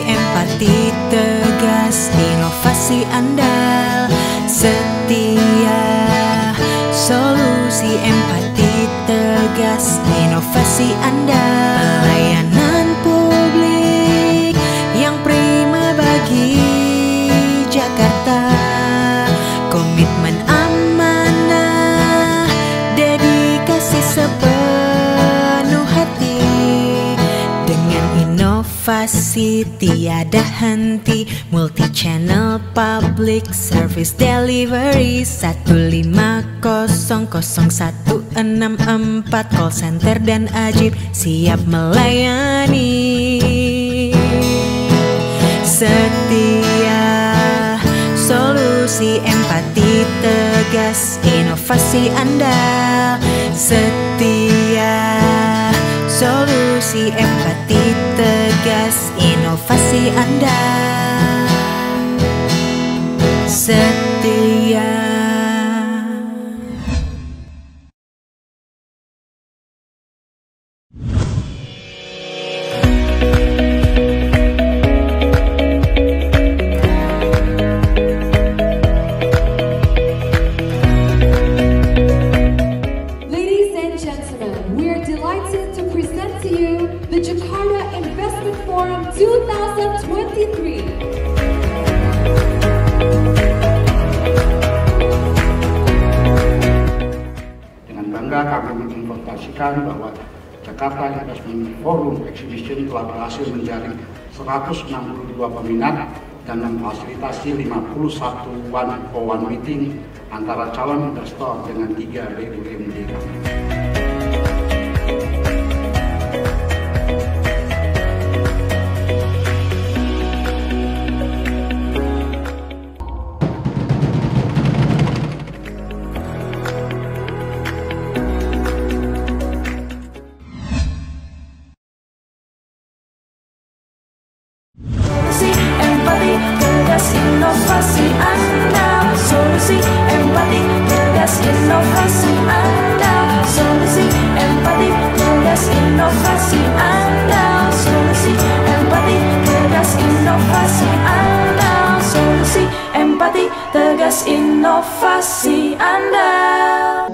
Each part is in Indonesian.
empati tegas, inovasi andal, setia. Solusi empati tegas, inovasi andal, pelayanan publik yang prima bagi Jakarta. Komitmen amanah, dedikasi sepenuh hati. Dengan inovasi tiada henti, multi-channel public service delivery 1500164, call center dan ajib siap melayani. Setia, solusi empati tegas, inovasi andal, setia. Solusi empati tegas, inovasi andal, setia. Ladies and gentlemen, we are delighted to present to you the Jakarta Investment Forum 2023. Dengan bangga kami menginformasikan bahwa Jakarta Investment Forum Exhibition telah berhasil menjaring 162 peminat dan memfasilitasi 51 one-on-one meeting antara calon investor dengan 3 BUMD. Inovasi andal, solusi empati tegas, inovasi andal, solusi empati tegas, inovasi andal, solusi empati tegas, inovasi andal, solusi empati tegas, inovasi andal.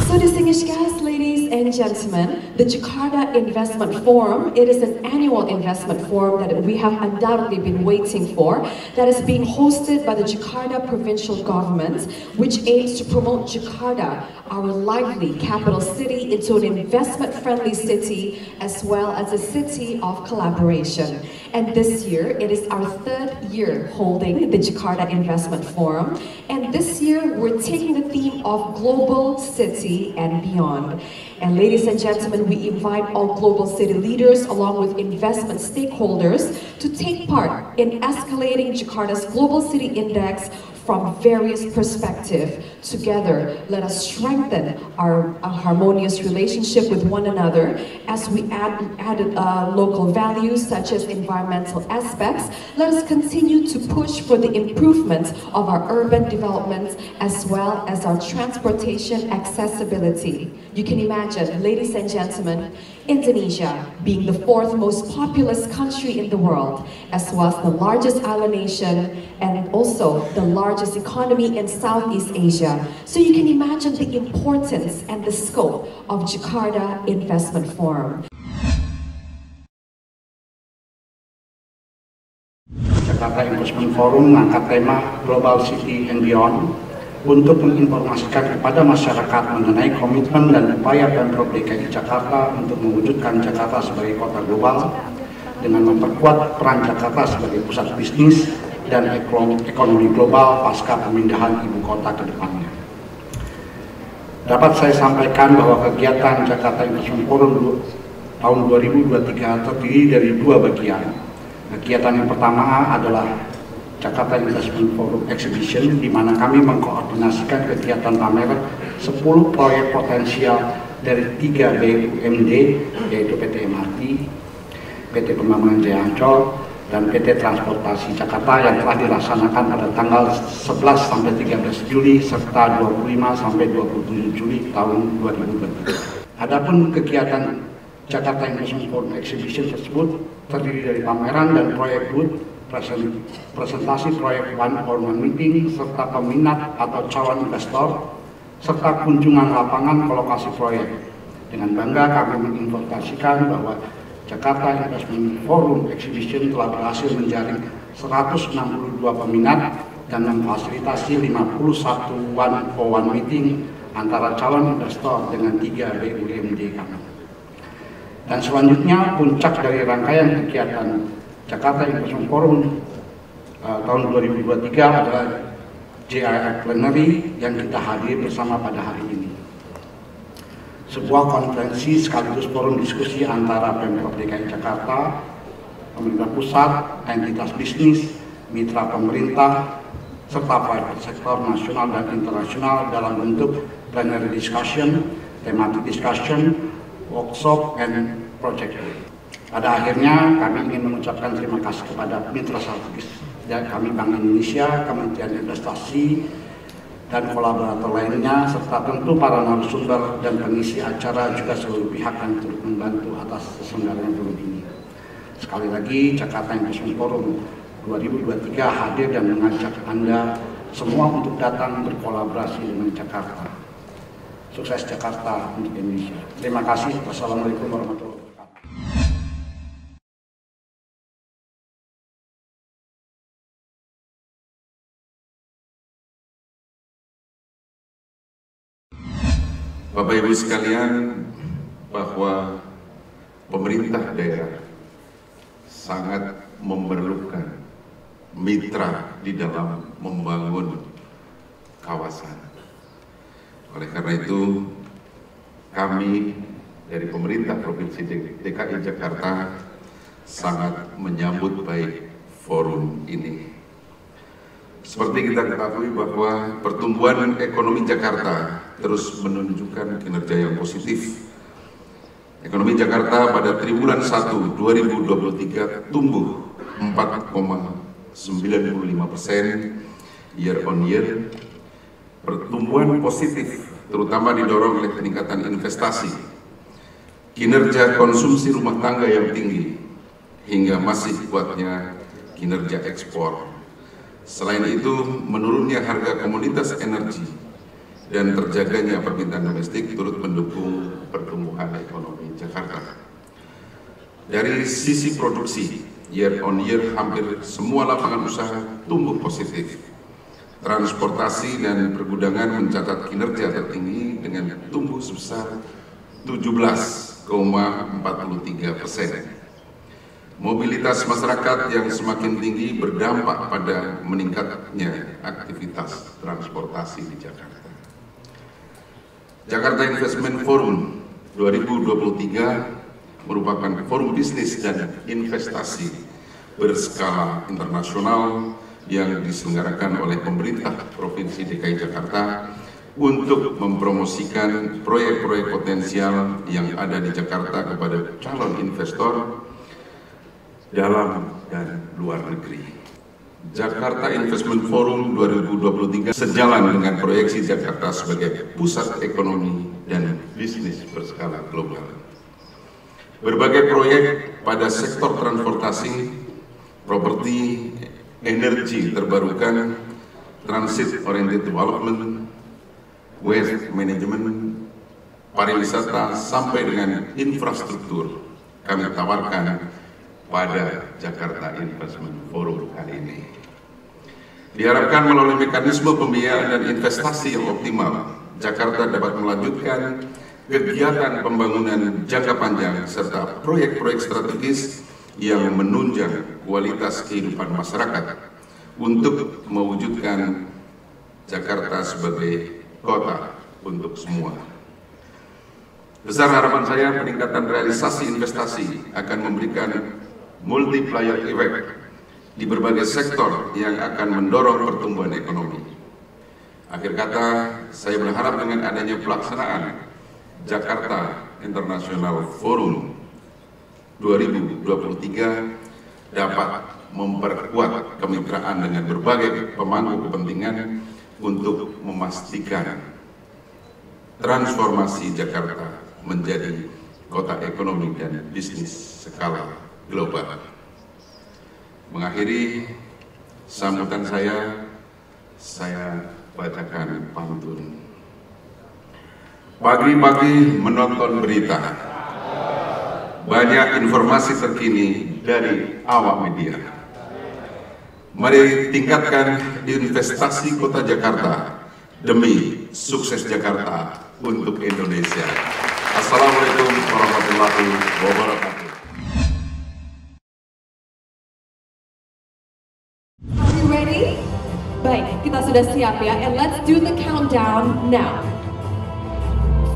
So distinguished guests, ladies and gentlemen, the Jakarta Investment Forum, it is an annual investment forum that we have undoubtedly been waiting for, that is being hosted by the Jakarta provincial government, which aims to promote Jakarta, our lively capital city, into an investment-friendly city, as well as a city of collaboration. And this year, it is our 3rd year holding the Jakarta Investment Forum. And this year, we're taking the theme of Global City and Beyond. And ladies and gentlemen, we invite all global city leaders along with investment stakeholders to take part in escalating Jakarta's Global City Index from various perspectives. Together, let us strengthen our harmonious relationship with one another as we add local values such as environmental aspects. Let us continue to push for the improvement of our urban development as well as our transportation accessibility. You can imagine, ladies and gentlemen, Indonesia being the 4th most populous country in the world, as well as the largest island nation and also the largest economy in Southeast Asia. So you can imagine the importance and the scope of Jakarta Investment Forum. Jakarta Investment Forum mengangkat tema Global City and Beyond untuk menginformasikan kepada masyarakat mengenai komitmen dan upaya Pemprov DKI Jakarta untuk mewujudkan Jakarta sebagai kota global dengan memperkuat peran Jakarta sebagai pusat bisnis dan ekonomi global pasca pemindahan ibu kota ke depannya. Dapat saya sampaikan bahwa kegiatan Jakarta Investment Forum tahun 2023 terdiri dari 2 bagian. Kegiatan yang pertama adalah Jakarta Investment Forum Exhibition, di mana kami mengkoordinasikan kegiatan pameran 10 proyek potensial dari 3 BUMD, yaitu PT MRT, PT Pembangunan Jaya Ancol, dan PT Transportasi Jakarta yang telah dilaksanakan pada tanggal 11 sampai 13 Juli serta 25 sampai 27 Juli tahun 2023. Adapun kegiatan Jakarta Investment Forum Exhibition tersebut terdiri dari pameran dan proyek booth, presentasi proyek one-on-one meeting, serta peminat atau calon investor, serta kunjungan lapangan ke lokasi proyek. Dengan bangga kami menginformasikan bahwa Jakarta Investment Forum Exhibition telah berhasil menjaring 162 peminat dan memfasilitasi 51 one-on-one meeting antara calon investor dengan 3 BUMD kami. Dan selanjutnya puncak dari rangkaian kegiatan Jakarta Investment Forum tahun 2023 adalah JIF Plenary yang kita hadiri bersama pada hari ini. Sebuah konferensi sekaligus forum diskusi antara Pemprov DKI Jakarta, pemerintah pusat, entitas bisnis, mitra pemerintah, serta private sektor nasional dan internasional dalam bentuk plenary discussion, thematic discussion, workshop, and project. Pada akhirnya kami ingin mengucapkan terima kasih kepada mitra strategis dan kami Bank Indonesia, Kementerian Investasi, dan kolaborator lainnya, serta tentu para narasumber dan pengisi acara juga seluruh pihak yang turut membantu atas terselenggaranya forum ini. Sekali lagi, Jakarta Investment Forum 2023 hadir dan mengajak Anda semua untuk datang berkolaborasi dengan Jakarta. Sukses Jakarta untuk Indonesia. Terima kasih. Wassalamualaikum warahmatullahi wabarakatuh. Bapak Ibu sekalian, bahwa pemerintah daerah sangat memerlukan mitra di dalam membangun kawasan. Oleh karena itu, kami dari pemerintah Provinsi DKI Jakarta sangat menyambut baik forum ini. Seperti kita ketahui bahwa pertumbuhan ekonomi Jakarta terus menunjukkan kinerja yang positif. Ekonomi Jakarta pada triwulan 1 2023 tumbuh 4,95% year on year. Pertumbuhan positif terutama didorong oleh peningkatan investasi, kinerja konsumsi rumah tangga yang tinggi, hingga masih kuatnya kinerja ekspor. Selain itu, menurunnya harga komoditas energi dan terjaganya permintaan domestik turut mendukung pertumbuhan ekonomi Jakarta. Dari sisi produksi, year on year hampir semua lapangan usaha tumbuh positif. Transportasi dan pergudangan mencatat kinerja tertinggi dengan tumbuh sebesar 17,43%. Mobilitas masyarakat yang semakin tinggi berdampak pada meningkatnya aktivitas transportasi di Jakarta. Jakarta Investment Forum 2023 merupakan forum bisnis dan investasi berskala internasional yang diselenggarakan oleh pemerintah Provinsi DKI Jakarta untuk mempromosikan proyek-proyek potensial yang ada di Jakarta kepada calon investor dalam dan luar negeri. Jakarta Investment Forum 2023 sejalan dengan proyeksi Jakarta sebagai pusat ekonomi dan bisnis berskala global. Berbagai proyek pada sektor transportasi, properti, energi terbarukan, transit oriented development, waste management, pariwisata, sampai dengan infrastruktur kami tawarkan pada Jakarta Investment Forum kali ini. Diharapkan melalui mekanisme pembiayaan dan investasi yang optimal, Jakarta dapat melanjutkan kegiatan pembangunan jangka panjang serta proyek-proyek strategis yang menunjang kualitas kehidupan masyarakat untuk mewujudkan Jakarta sebagai kota untuk semua. Besar harapan saya peningkatan realisasi investasi akan memberikan multiplier effect di berbagai sektor yang akan mendorong pertumbuhan ekonomi. Akhir kata, saya berharap dengan adanya pelaksanaan Jakarta International Forum 2023 dapat memperkuat kemitraan dengan berbagai pemangku kepentingan untuk memastikan transformasi Jakarta menjadi kota ekonomi dan bisnis skala global. Mengakhiri sambutan saya bacakan pantun. Pagi-pagi menonton berita, banyak informasi terkini dari awak media. Mari tingkatkan investasi kota Jakarta demi sukses Jakarta untuk Indonesia. Assalamualaikum warahmatullahi wabarakatuh. Are you ready? Baik, kita sudah siap ya, and let's do the countdown now.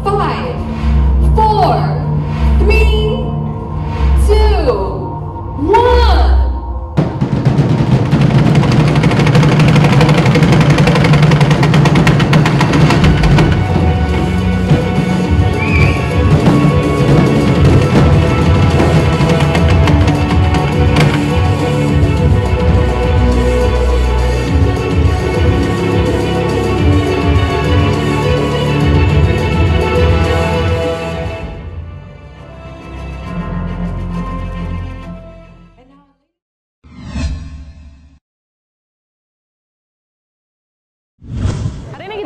5, 4, 3, 2, 1.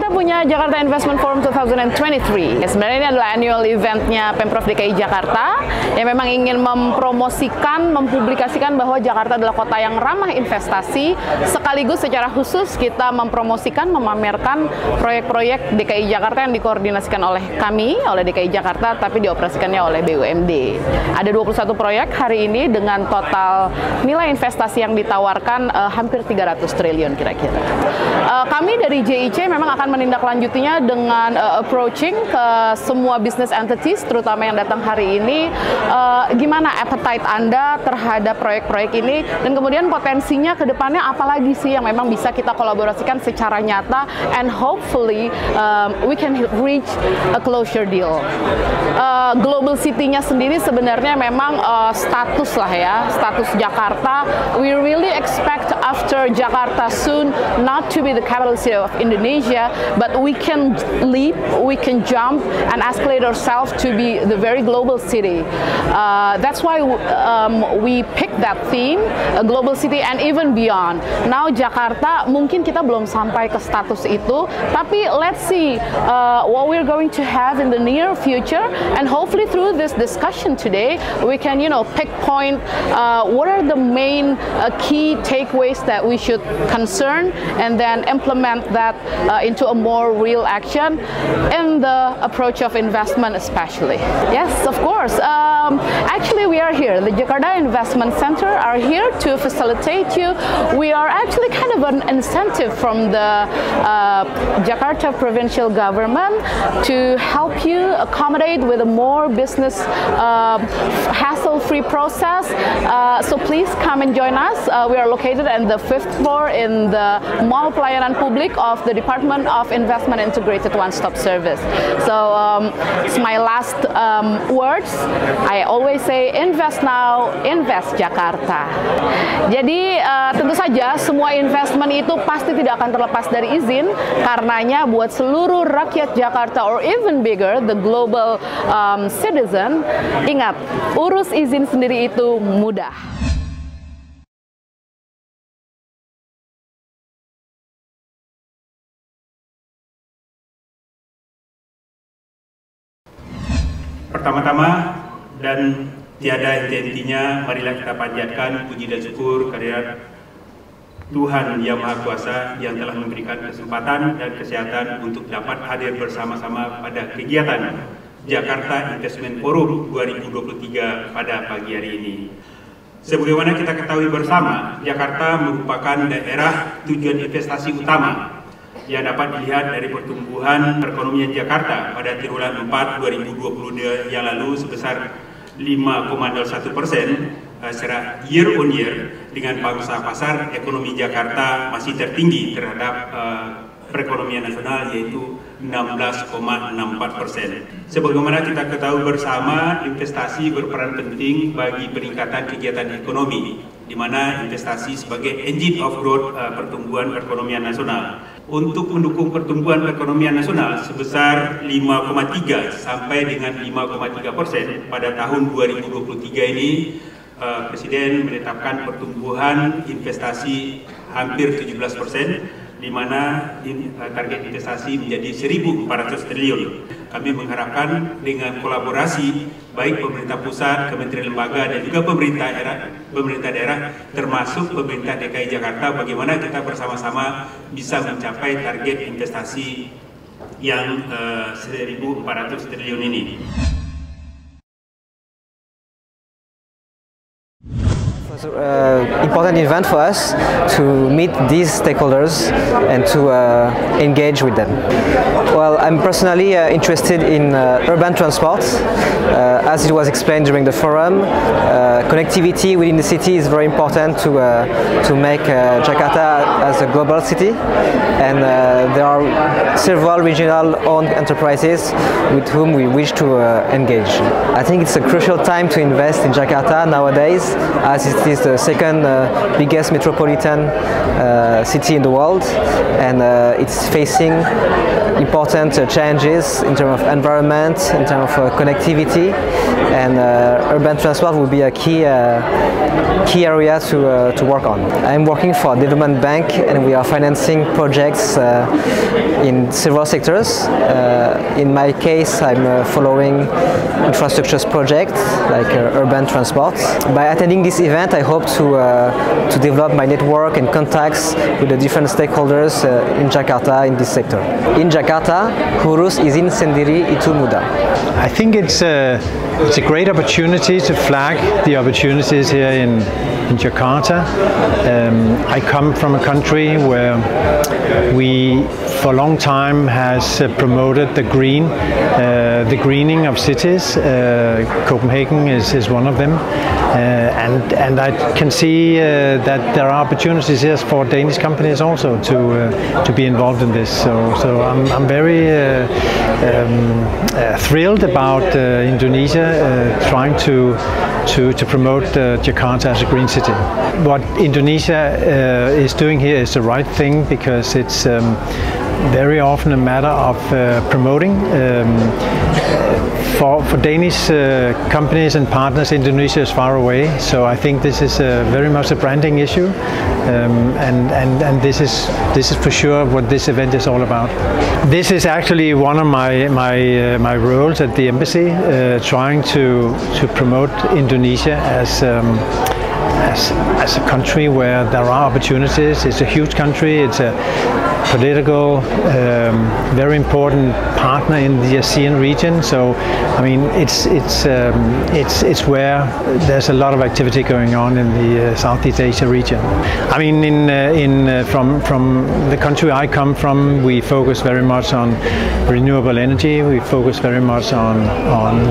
Punya Jakarta Investment Forum 2023. Sebenarnya ini adalah annual eventnya Pemprov DKI Jakarta yang memang ingin mempromosikan, mempublikasikan bahwa Jakarta adalah kota yang ramah investasi, sekaligus secara khusus kita mempromosikan, memamerkan proyek-proyek DKI Jakarta yang dikoordinasikan oleh kami, oleh DKI Jakarta, tapi dioperasikannya oleh BUMD. Ada 21 proyek hari ini dengan total nilai investasi yang ditawarkan hampir 300 triliun kira-kira. Kami dari JIC memang akan menindaklanjutinya dengan approaching ke semua business entities, terutama yang datang hari ini. Gimana appetite Anda terhadap proyek-proyek ini, dan kemudian potensinya ke depannya apalagi sih yang memang bisa kita kolaborasikan secara nyata, and hopefully we can reach a closure deal. Global City-nya sendiri sebenarnya memang status lah ya, status Jakarta. We really expect after Jakarta soon not to be the capital city of Indonesia, but we can leap, we can jump and escalate ourselves to be the very global city. That's why we picked that theme, a global city and even beyond. Now Jakarta mungkin kita belum sampai ke status itu, tapi let's see what we're going to have in the near future, and hopefully through this discussion today we can, you know, pick point what are the main key takeaways that we should concern, and then implement that into a more real action in the approach of investment especially. Yes, of course. Actually we are here. The Jakarta Investment Center are here to facilitate you. We are actually kind of an incentive from the Jakarta provincial government to help you accommodate with a more business hassle-free process. So please come and join us. We are located on the 5th floor in the Mall Pelayanan Publik of the Department of Investment Integrated One-Stop Service. So it's my last words. I always say invest now, invest Jakarta. Jadi tentu saja semua investment itu pasti tidak akan terlepas dari izin. Karenanya buat seluruh rakyat Jakarta or even bigger, the global citizen, ingat, urus izin sendiri itu mudah. Pertama-tama dan tiada henti-hentinya, marilah kita panjatkan puji dan syukur kehadirat Tuhan Yang Maha Kuasa yang telah memberikan kesempatan dan kesehatan untuk dapat hadir bersama-sama pada kegiatan Jakarta Investment Forum 2023 pada pagi hari ini. Sebagaimana kita ketahui bersama, Jakarta merupakan daerah tujuan investasi utama yang dapat dilihat dari pertumbuhan perekonomian Jakarta pada triwulan 4 2022 yang lalu sebesar 5,01% secara year on year, dengan pangsa pasar ekonomi Jakarta masih tertinggi terhadap perekonomian nasional, yaitu 16,64%. Sebagaimana kita ketahui bersama, investasi berperan penting bagi peningkatan kegiatan ekonomi, di mana investasi sebagai engine of growth pertumbuhan perekonomian nasional. untuk mendukung pertumbuhan perekonomian nasional sebesar 5,3 sampai dengan 5,3% pada tahun 2023 ini. Presiden menetapkan pertumbuhan investasi hampir 17%, di mana target investasi menjadi 1.400 triliun. Kami mengharapkan dengan kolaborasi baik pemerintah pusat, kementerian lembaga, dan juga pemerintah daerah, termasuk pemerintah DKI Jakarta, bagaimana kita bersama-sama bisa mencapai target investasi yang 1.400 triliun ini. Important event for us to meet these stakeholders and to engage with them. Well, I'm personally interested in urban transport. As it was explained during the forum, connectivity within the city is very important to make Jakarta as a global city, and there are several regional-owned enterprises with whom we wish to engage. I think it's a crucial time to invest in Jakarta nowadays, as it is the second biggest metropolitan city in the world, and it's facing important changes in terms of environment, in terms of connectivity, and urban transport will be a key area to work on. I'm working for a development bank, and we are financing projects in several sectors. In my case, I'm following infrastructure projects like urban transport. By attending this event, I hope to develop my network and contacts with the different stakeholders in Jakarta in this sector. In Jakarta, Hurus izin sendiri itu mudah. I think it's a great opportunity to flag the opportunities here in Jakarta. I come from a country where we for a long time has promoted the greening of cities. Copenhagen is one of them, and I can see that there are opportunities here for Danish companies also to be involved in this. So I'm very thrilled about Indonesia trying to promote Jakarta as a green city. What Indonesia is doing here is the right thing, because it's very often a matter of promoting. For Danish companies and partners, Indonesia is far away, so I think this is very much a branding issue, and this is for sure what this event is all about. This is actually one of my roles at the embassy, trying to promote Indonesia as a country where there are opportunities. It's a huge country. It's a political, very important partner in the ASEAN region. So, I mean, it's where there's a lot of activity going on in the Southeast Asia region. I mean, from the country I come from, we focus very much on renewable energy. We focus very much on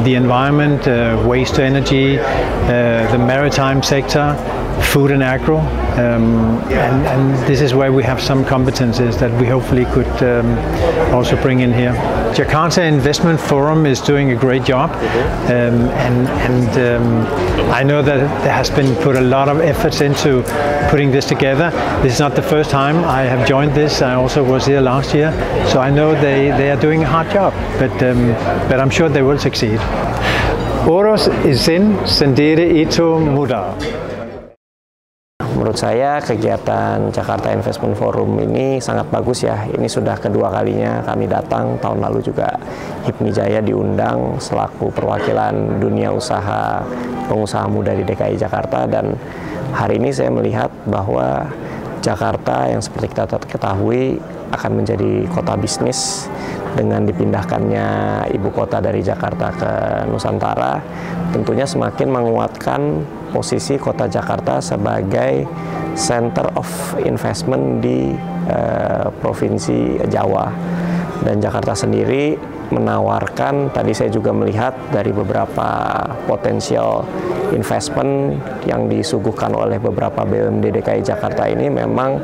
the environment, waste to energy, the maritime sector, food and agro, and this is where we have some competences that we hopefully could also bring in here. Jakarta Investment Forum is doing a great job, and I know that there has been put a lot of efforts into putting this together. This is not the first time I have joined this. I also was here last year, so I know they are doing a hard job, but I'm sure they will succeed. Urus izin sendiri itu mudah. Menurut saya kegiatan Jakarta Investment Forum ini sangat bagus ya. Ini sudah kedua kalinya kami datang. Tahun lalu juga HIPMI Jaya diundang selaku perwakilan dunia usaha pengusaha muda di DKI Jakarta, dan hari ini saya melihat bahwa Jakarta yang seperti kita ketahui akan menjadi kota bisnis dengan dipindahkannya ibu kota dari Jakarta ke Nusantara, tentunya semakin menguatkan posisi kota Jakarta sebagai center of investment di Provinsi Jawa. Dan Jakarta sendiri menawarkan, tadi saya juga melihat dari beberapa potensial investment yang disuguhkan oleh beberapa BUMD DKI Jakarta ini, memang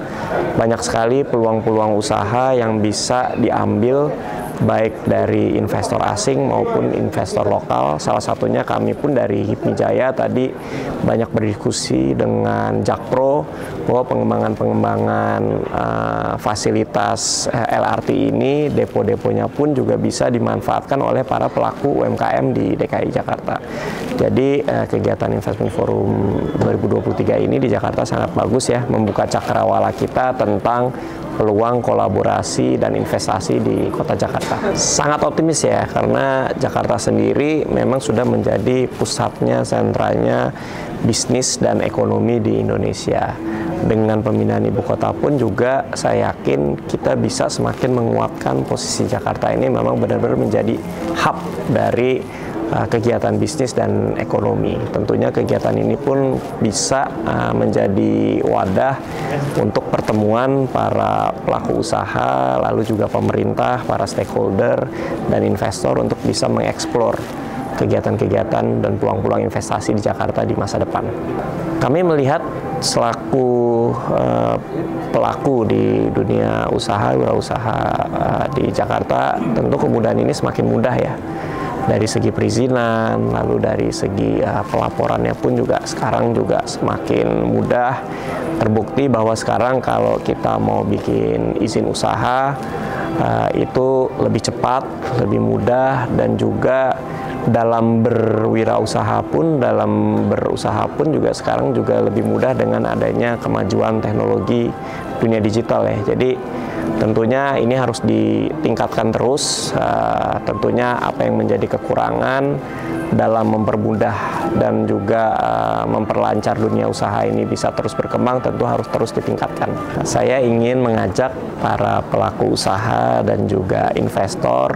banyak sekali peluang-peluang usaha yang bisa diambil baik dari investor asing maupun investor lokal. Salah satunya kami pun dari HIPMI Jaya tadi banyak berdiskusi dengan Jakpro bahwa pengembangan fasilitas LRT ini, depo-deponya pun juga bisa dimanfaatkan oleh para pelaku UMKM di DKI Jakarta. Jadi kegiatan Investment Forum 2023 ini di Jakarta sangat bagus ya, membuka cakrawala kita tentang peluang kolaborasi dan investasi di kota Jakarta. Sangat optimis ya, karena Jakarta sendiri memang sudah menjadi pusatnya, sentranya bisnis dan ekonomi di Indonesia. Dengan pemindahan ibu kota pun juga saya yakin kita bisa semakin menguatkan posisi Jakarta ini memang benar-benar menjadi hub dari kegiatan bisnis dan ekonomi. Tentunya kegiatan ini pun bisa menjadi wadah untuk pertemuan para pelaku usaha, lalu juga pemerintah, para stakeholder, dan investor untuk bisa mengeksplor kegiatan-kegiatan dan peluang-peluang investasi di Jakarta di masa depan. Kami melihat selaku pelaku di dunia usaha, wirausaha di Jakarta, tentu kemudahan ini semakin mudah ya. Dari segi perizinan, lalu dari segi pelaporannya pun juga sekarang juga semakin mudah. Terbukti bahwa sekarang kalau kita mau bikin izin usaha itu lebih cepat, lebih mudah, dan juga dalam berusaha pun juga sekarang juga lebih mudah dengan adanya kemajuan teknologi dunia digital ya. Jadi tentunya ini harus ditingkatkan terus. Tentunya apa yang menjadi kekurangan dalam mempermudah dan juga memperlancar dunia usaha ini bisa terus berkembang, tentu harus terus ditingkatkan. Saya ingin mengajak para pelaku usaha dan juga investor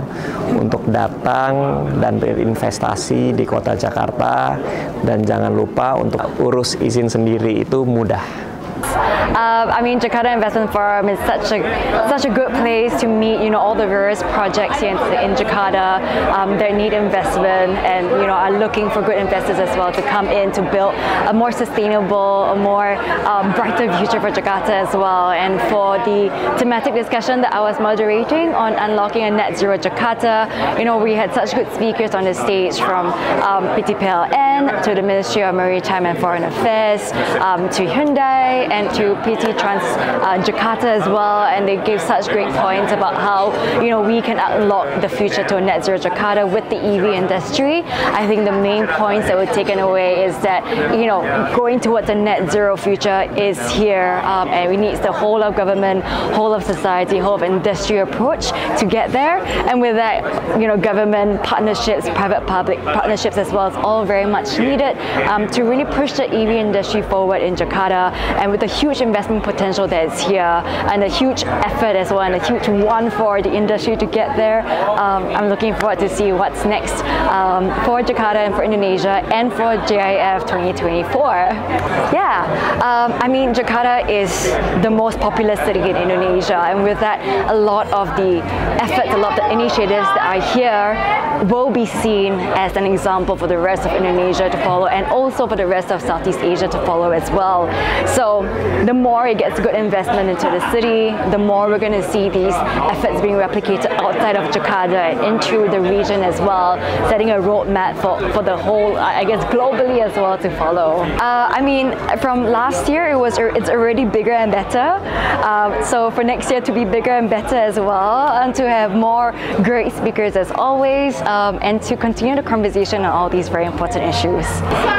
untuk datang dan berinvestasi di kota Jakarta, dan jangan lupa untuk urus izin sendiri itu mudah. I mean, Jakarta Investment Forum is such a good place to meet, all the various projects here in Jakarta that need investment, and are looking for good investors as well to come in to build a more sustainable, a more brighter future for Jakarta as well. And for the thematic discussion that I was moderating on unlocking a net zero Jakarta, we had such good speakers on the stage, from PT PLN to the Ministry of Maritime and Foreign Affairs, to Hyundai and to PT Trans Jakarta as well, and they gave such great points about how we can unlock the future to a net zero Jakarta with the EV industry. I think the main points that were taken away is that going towards a net zero future is here, and we need the whole of government, whole of society, whole of industry approach to get there. And with that, government partnerships, private-public partnerships as well, is all very much needed to really push the EV industry forward in Jakarta. And with the huge investment potential that is here, and a huge effort as well, and a huge one for the industry to get there, I'm looking forward to see what's next for Jakarta and for Indonesia and for JIF 2024. Yeah, I mean, Jakarta is the most populous city in Indonesia, and with that, a lot of the efforts, a lot of the initiatives that are here will be seen as an example for the rest of Indonesia to follow, and also for the rest of Southeast Asia to follow as well. So the more it gets good investment into the city, the more we're going to see these efforts being replicated outside of Jakarta and into the region as well, setting a roadmap for the whole, I guess, globally as well to follow. I mean, from last year, it's already bigger and better. So for next year to be bigger and better as well, and to have more great speakers as always, and to continue the conversation on all these very important issues.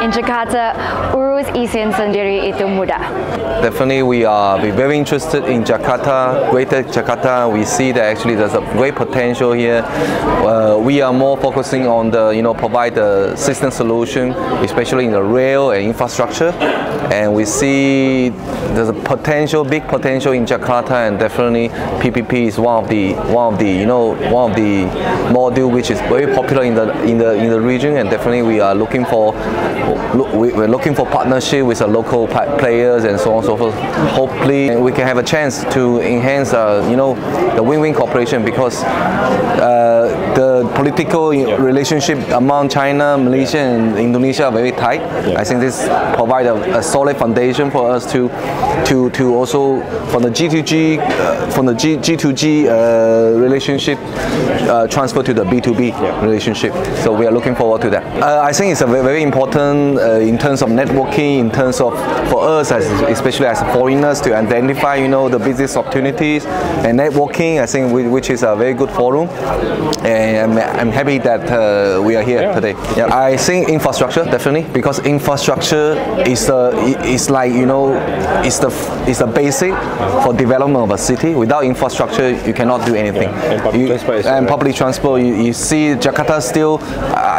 In Jakarta, urus izin sendiri itu mudah. Definitely, we're very interested in Jakarta, Greater Jakarta. We see that actually there's a great potential here. We are more focusing on the, provide the system solution, especially in the rail and infrastructure. And we see there's a big potential in Jakarta, and definitely PPP is one of the module which is very popular in the region. And definitely we're looking for partnership with the local players and so so on and so forth. Hopefully, we can have a chance to enhance, the win-win cooperation, because the political relationship among China, Malaysia, and Indonesia are very tight. I think this provides a solid foundation for us to also from the G2G relationship transfer to the B2B relationship. So we are looking forward to that. I think it's a very important in terms of networking, in terms of for us, especially as foreigners, to identify the business opportunities and networking. I think which is a very good forum, and I'm happy that we are here today. Yeah. I think infrastructure, definitely, because infrastructure is like is the basic for development of a city. Without infrastructure, you cannot do anything. Public transport, you see Jakarta still.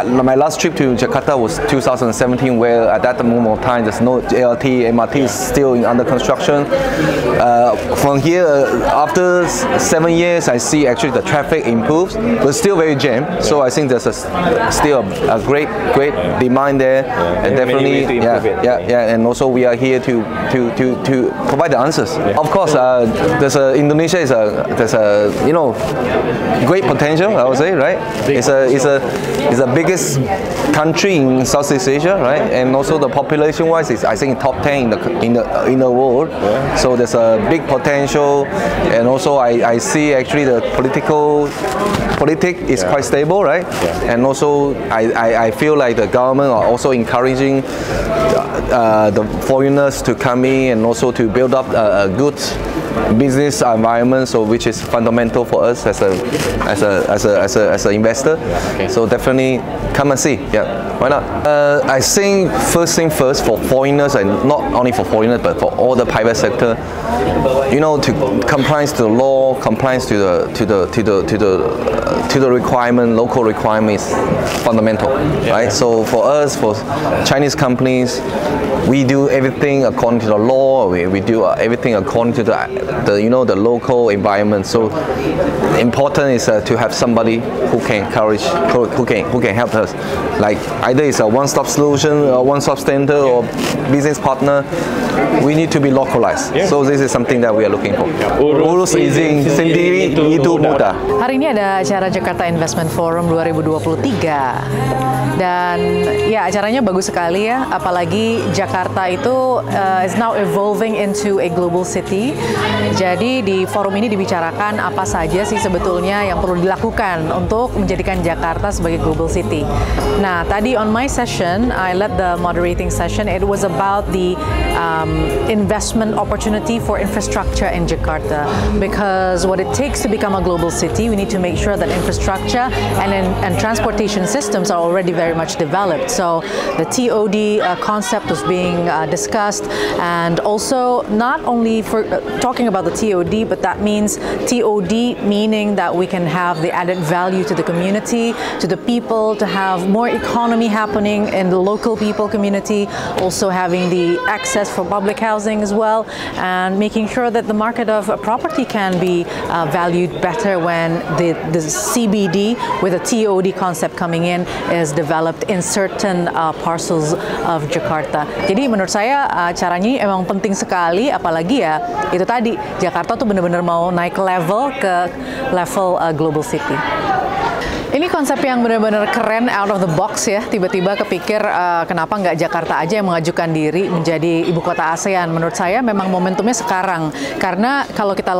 My last trip to Jakarta was 2017, where at that moment of time there's no LRT, MRT is still under construction. From here, after 7 years, I see actually the traffic improves, but still very jammed. So I think there's still a great demand there, and definitely, and also we are here to provide the answers. Of course, Indonesia is there's a great potential, I would say, right? It's the biggest country in Southeast Asia, right? And also the population-wise is, I think, top 10 in the world. So there's a big potential, and also I see actually the politics is quite stable, right? And also I feel like the government are also encouraging the foreigners to come in and also to build up a good business environment, so which is fundamental for us as an investor. So definitely come and see. Why not? I think first thing first, for foreigners, and not only for foreigners but for all the private sector, to compliance to the law, compliance to the requirement, local requirement is fundamental, right? So for us, for Chinese companies, we do everything according to the law. We do everything according to the local environment. So important is to have somebody who can encourage, who can help us. Like either it's a one-stop solution, or one-stop center, or business partner. We need to be localized. So this is something that we are looking for. Urus izin sendiri itu mudah. Hari ini ada acara Jakarta Investment Forum 2023. Dan ya, acaranya bagus sekali ya, apalagi Jakarta itu is now evolving into a global city. Jadi di forum ini dibicarakan apa saja sih sebetulnya yang perlu dilakukan untuk menjadikan Jakarta sebagai global city. Nah, tadi on my session, I led the moderating session. It was about the investment opportunity for infrastructure in Jakarta, because what it takes to become a global city, we need to make sure that infrastructure and transportation systems are already very much developed. So the TOD concept was being discussed, and also not only for talking about the TOD, but that means TOD meaning that we can have the added value to the community, to the people, to have more economy happening in the local people community, also having the access for public housing as well, and making sure that the market of property can be valued better when the CBD with a TOD concept coming in is developed in certain parcels of Jakarta. Jadi menurut saya caranya emang penting sekali, apalagi ya itu tadi Jakarta tuh benar-benar mau naik level ke level global city. Ini konsep yang benar-benar keren, out of the box ya. Tiba-tiba kepikir kenapa nggak Jakarta aja yang mengajukan diri menjadi ibu kota ASEAN. Menurut saya memang momentumnya sekarang. Karena kalau kita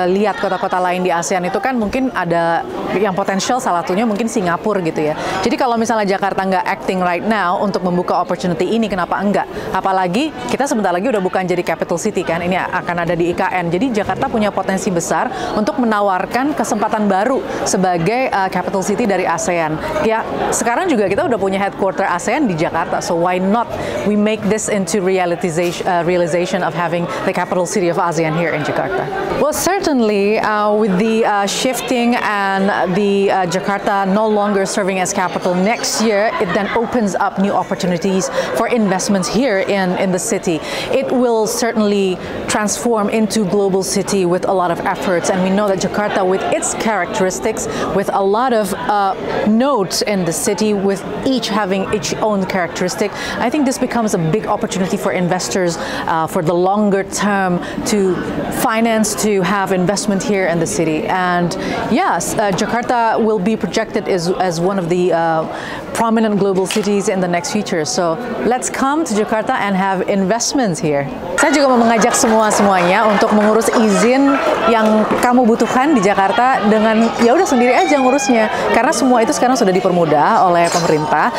lihat kota-kota lain di ASEAN itu kan mungkin ada yang potensial, salah satunya mungkin Singapura gitu ya. Jadi kalau misalnya Jakarta nggak acting right now untuk membuka opportunity ini, kenapa enggak? Apalagi kita sebentar lagi udah bukan jadi capital city kan, ini akan ada di IKN. Jadi Jakarta punya potensi besar untuk menawarkan kesempatan baru sebagai capital city dari ASEAN. Ya, sekarang juga kita udah punya headquarter ASEAN di Jakarta, so why not we make this into realization of having the capital city of ASEAN here in Jakarta? Well, certainly with the shifting and the Jakarta no longer serving as capital next year, it then opens up new opportunities for investments here in the city. It will certainly transform into global city with a lot of efforts, and we know that Jakarta, with its characteristics, with a lot of nodes in the city with each having its own characteristic, I think this becomes a big opportunity for investors for the longer term to finance, to have investment here in the city. And yes, Jakarta will be projected as one of the prominent global cities in the next future. So let's come to Jakarta and have investments here. Saya juga mau mengajak semuanya untuk mengurus izin yang kamu butuhkan di Jakarta dengan ya udah sendiri aja ngurusnya, karena semua itu sekarang sudah dipermudah oleh pemerintah.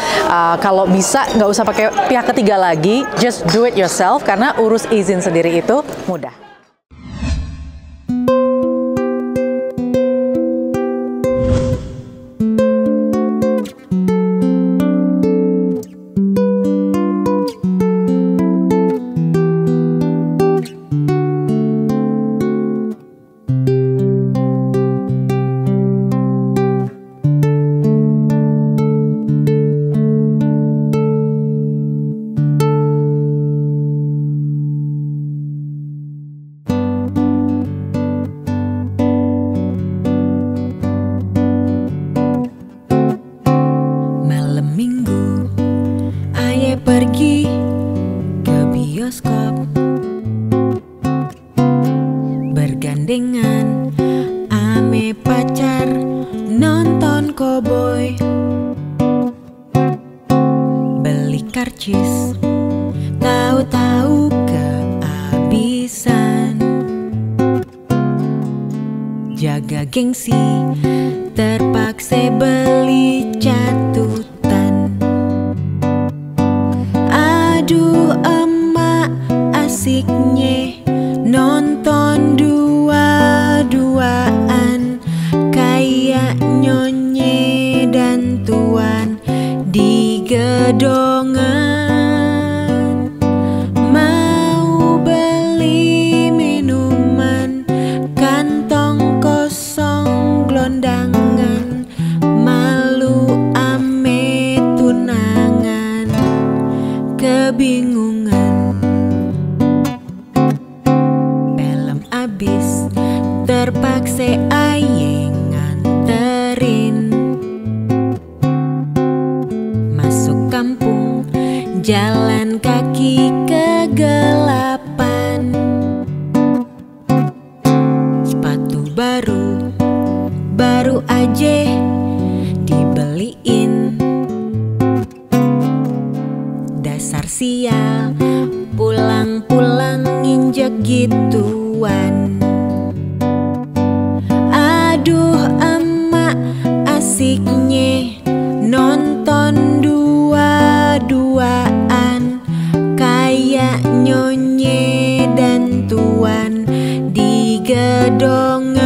Kalau bisa nggak usah pakai pihak ketiga lagi, just do it yourself, karena urus izin sendiri itu mudah. Pergi ke bioskop bergandengan ame pacar nonton koboi, beli karcis tahu-tahu kehabisan, jaga gengsi terpaksa beli catut. Aduh emak asiknya nonton dua-duaan kayak nyonye dan tuan di gedongan. Mau beli minuman kantong kosong glondangan, malu ame tunangan kebingungan. Film abis terpaksa aye nganterin, masuk kampung jalan kaki kegelapan, sepatu baru aja dibeliin. Dasar sial, pulang-pulang nginjek gituan. Aduh emak asiknya nonton dua-duaan kayak nyonye dan tuan di gedongan.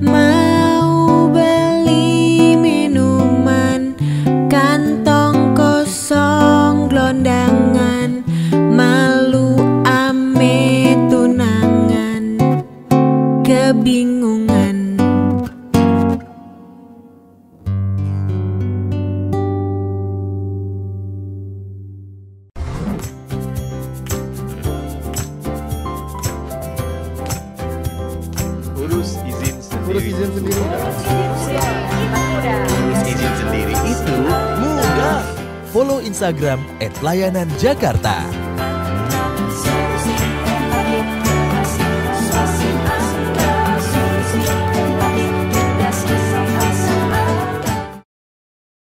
Mau beli minuman kantong kosong glondangan, malu ame tunangan kebingungan. Urus izin sendiri. Urus izin sendiri itu mudah. Follow Instagram @layananjakarta.